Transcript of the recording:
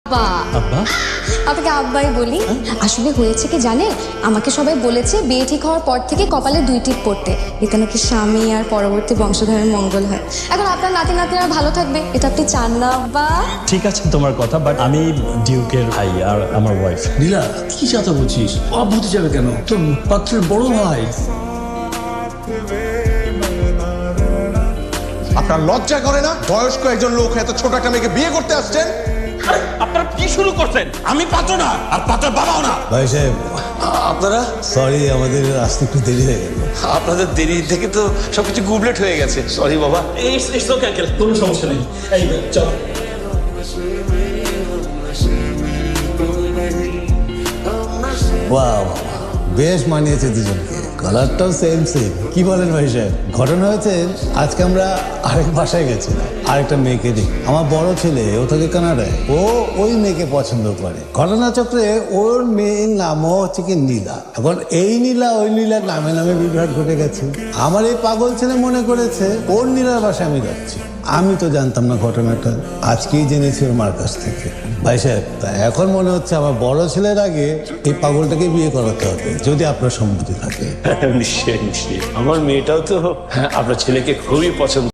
আব্বা আপনাকে আব্বাই বলি। আসলে হয়েছে কি জানেন, আমাকে সবাই বলেছে বিয়ে ঠিক হওয়ার পর থেকে কপালে 2 টিপ পড়তে, এতে নাকি স্বামী আর পরবর্তী বংশধরের মঙ্গল হয়। এখন আপনার নাতি নাতনিরা ভালো থাকবে, এটা আপনি চান না আব্বা? ঠিক আছে তোমার কথা, বাট আমি ডিউকের ভাই আর আমার ওয়াইফ। নীলা কি চাতা বলছিস? অব হতে যাবে কেন? তোর পাত্রের বড় ভাই। আপনার লজ্জা করে না? বয়স্ক একজন লোক এত ছোট একটা মেয়েকে বিয়ে করতে আসছেন? আপনারা কি শুরু করছেন? আমি পাত্র না আর পাত্রের বাবাও না। ভাই সাহেব, আপনারা সরি, আমাদের আসতে একটু দেরি হয়ে গেল। আপনাদের দেরি থেকে তো সবকিছু গুবলেট হয়ে গেছে। সরি বাবা। ইটস ওকে আঙ্কেল, কোনো সমস্যা নেই। এই চল। ওয়াও, বেশ মানিয়েছে দুজনকে, কালারটাও সেম সেম। কি বলেন ভাই সাহেব? ঘটনা হয়েছে, আজকে আমরা আরেক বাসায় গেছিলাম, আরেকটা মেয়েকে দেখি। আমার বড় ছেলে, ও থাকে কানাডায়, ও ওই মেয়েকে পছন্দ করে। ঘটনাচক্রে ওর মেয়ের নামও হচ্ছে কি নীলা। এখন এই নীলা ওই নীলার নামে নামে বিভ্রাট ঘটে গেছে। আমার এই পাগল ছেলে মনে করেছে ওর নীলার বাসায় আমি যাচ্ছি। আমি তো জানতাম না ঘটনাটা, আজকেই জেনেছি ওর মার কাছ থেকে। ভাই সাহেব, তা এখন মনে হচ্ছে আমার বড় ছেলের আগে এই পাগলটাকে বিয়ে করাতে হবে, যদি আপনার সম্মতি থাকে। নিশ্চয়ই নিশ্চয়ই, আমার মেয়েটাও তো আপনার ছেলেকে খুবই পছন্দ।